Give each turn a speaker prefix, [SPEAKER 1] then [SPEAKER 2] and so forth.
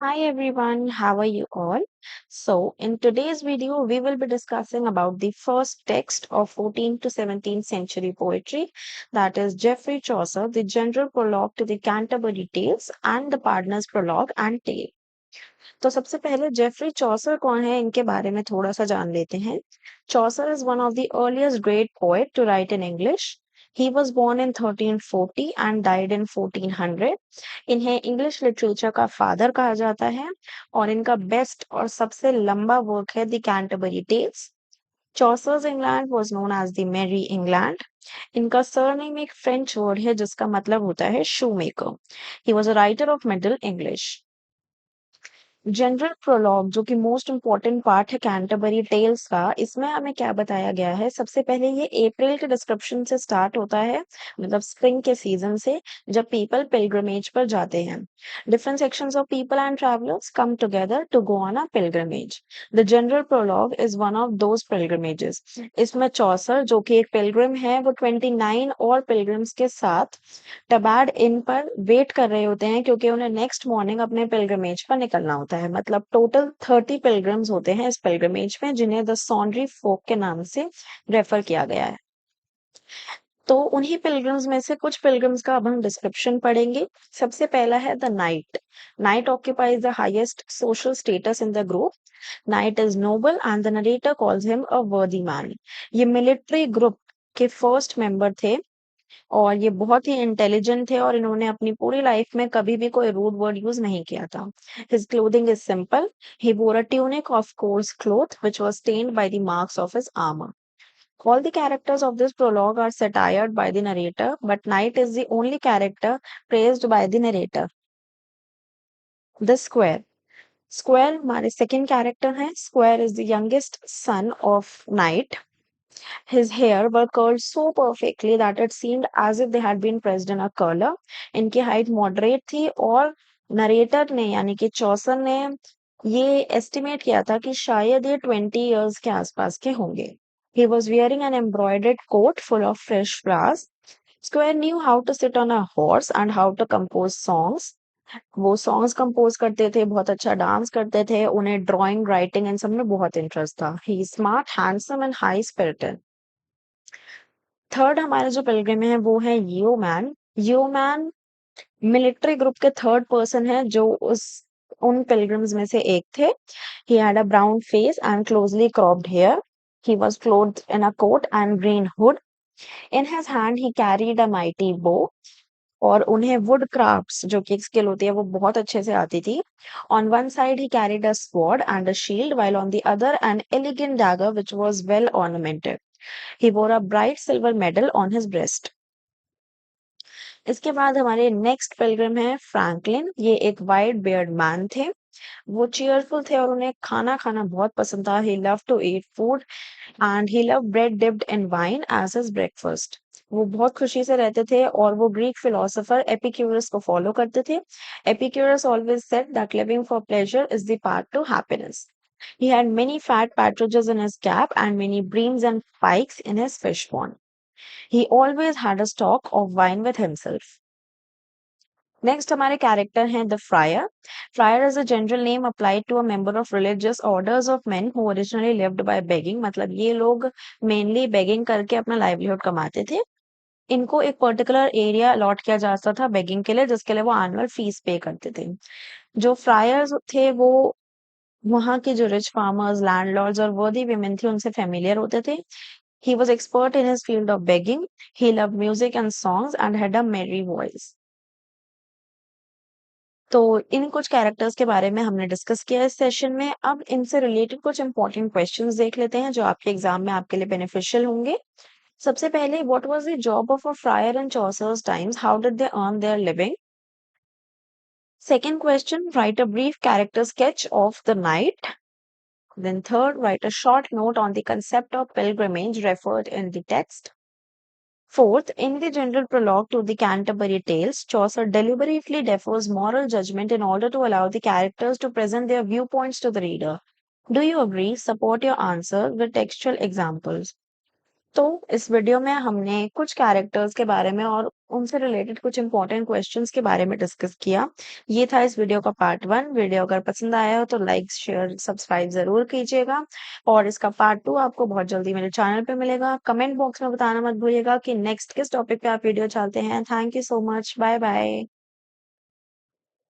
[SPEAKER 1] Hi everyone, how are you all? So, in today's video, we will be discussing about the first text of 14th to 17th century poetry, that is Geoffrey Chaucer, the general prologue to the Canterbury Tales and the Pardoner's Prologue and Tale. तो सबसे पहले Geoffrey Chaucer कौन है इनके बारे में थोड़ा सा जान लेते हैं Chaucer is one of the earliest great poet to write in English he was born in 1340 and died in 1400. इन्हें इंग्लिश लिटरेचर का फादर कहा जाता है और इनका बेस्ट और सबसे लंबा वर्क है the Canterbury Tales. Chaucer's England was known as the merry England. इनका सरनेम एक फ्रेंच वर्ड है जिसका मतलब होता है shoemaker. He was a writer of Middle English. General prologue जो कि मोस्ट इम्पॉर्टेंट पार्ट है कैंटरबरी टेल्स का, इसमें हमें क्या बताया गया है. सबसे पहले ये अप्रैल के डिस्क्रिप्शन से स्टार्ट होता है, मतलब स्प्रिंग के सीजन से, जब पीपल पिलग्रिमेज पर जाते हैं. Different sections of people and travellers come together to go on a pilgrimage. The general prologue is one of those pilgrimages. इसमें चौसर जो कि एक पिलग्रिम है, वो 29 और पिलग्रिम्स के साथ टबाड इन पर वेट कर रहे होते हैं क्योंकि उन्हें नेक्स्ट मॉर्निंग अपने पिलग्रिमेज पर निकलना होता है. मतलब टोटल 30 पिलग्रिम्स होते हैं इस पिलग्रिमेज में, जिन्हें द सॉन्डरी फोक के नाम से रेफर किया गया है. तो उन्हीं पिलग्रिम्स में से कुछ पिलग्रिम्स का अब हम डिस्क्रिप्शन पढ़ेंगे. सबसे पहला है the night. Night occupies the highest social status in the group. Night is noble and the narrator calls him a वर्दी मैन. ये मिलिट्री ग्रुप के फर्स्ट मेंबर थे और ये बहुत ही इंटेलिजेंट थे और इन्होंने अपनी पूरी लाइफ में कभी भी कोई रूड वर्ड यूज नहीं किया था. His clothing is simple. He wore a tunic of coarse cloth which was stained by the marks of his armor. All the characters of this prologue are satired by the narrator, but Knight is the only character praised by the narrator. The Square. Square हमारे second character हैं. Square is the youngest son of Knight. His hair were curled so perfectly that it seemed as if they had been pressed in a curler. इनकी height moderate थी और narrator ने यानी कि चौसर ने ये एस्टिमेट किया था कि शायद ये 20 years के आसपास के होंगे. He was wearing an embroidered coat full of fresh flowers. Square knew how to sit on a horse and how to compose songs. वो सॉन्ग्स कंपोज करते थे, बहुत अच्छा डांस करते थे, उन्हें ड्राइंग राइटिंग इन सब में बहुत इंटरेस्ट था. He smart handsome and high spirited. Third हमारे जो पिलग्रिम है वो है येओमैन. येओमैन मिलिट्री ग्रुप के थर्ड पर्सन है जो उस उन पिलग्रिम्स में से एक थे. He had a brown face and closely cropped hair. He was clothed in a coat and green hood. In his hand he carried a mighty bow. और उन्हें वुड क्राफ्ट्स जो कि एक स्किल होती है वो बहुत अच्छे से आती थी. On one side he carried a sword and a shield while on the other an elegant dagger which was well ornamented. He wore a bright silver medal on his breast. इसके बाद हमारे नेक्स्ट पिलग्रिम है Franklin. ये एक white beard man थे. वो cheerful थे और उन्हें खाना खाना बहुत पसंद था. He love to eat food and he love bread dipped in wine as his breakfast. वो बहुत खुशी से रहते थे और वो ग्रीक फिलोसोफर एपिक्यूरस को फॉलो करते थे. Epicurus always said that living for pleasure is the path to happiness. He had many fat partridges in his cap and many breams and pikes in his fish pond. He always had a stock of wine with himself. Next हमारे character हैं the friar. Friar is a general name applied to a member of religious orders of men who originally lived by begging. मतलब ये लोग mainly begging करके अपना livelihood कमाते थे. इनको एक पर्टिकुलर एरिया अलॉट किया जाता था बेगिंग के लिए, जिसके लिए वो एनुअल फीस पे करते थे. जो फ्रायर्स थे वो वहाँ के जो रिच फार्मर्स, लैंडलॉर्ड्स और वर्दी विमेन थे उनसे फेमिलियर होते थे. He was expert in his field of begging. He loved music and songs and had a merry voice. तो इन कुछ कैरेक्टर्स के बारे में हमने डिस्कस किया इस सेशन में. अब इनसे रिलेटेड कुछ इंपॉर्टेंट क्वेश्चंस देख लेते हैं जो आपके एग्जाम में आपके लिए बेनिफिशियल होंगे. सबसे पहले, what was the job of a fryer in Chaucer's times? How did they earn their living? Second question, write a brief character sketch of the knight. Then third, write a short note on the concept of pilgrimage referred in the text. Fourth, in the general prologue to the Canterbury Tales, Chaucer deliberately defers moral judgment in order to allow the characters to present their viewpoints to the reader. Do you agree? Support your answer with textual examples. तो इस video में हमने कुछ characters के बारे में और उनसे रिलेटेड कुछ इंपॉर्टेंट क्वेश्चंस के बारे में डिस्कस किया। ये था इस वीडियो का पार्ट 1। वीडियो अगर पसंद आया हो तो लाइक, शेयर, सब्सक्राइब ज़रूर कीजिएगा और इसका पार्ट 2 आपको बहुत जल्दी मेरे चैनल पे मिलेगा। कमेंट बॉक्स में बताना मत भूलिएगा कि नेक्स्ट किस टॉपिक पे आप वीडियो चाहते हैं। Thank you so much. Bye bye.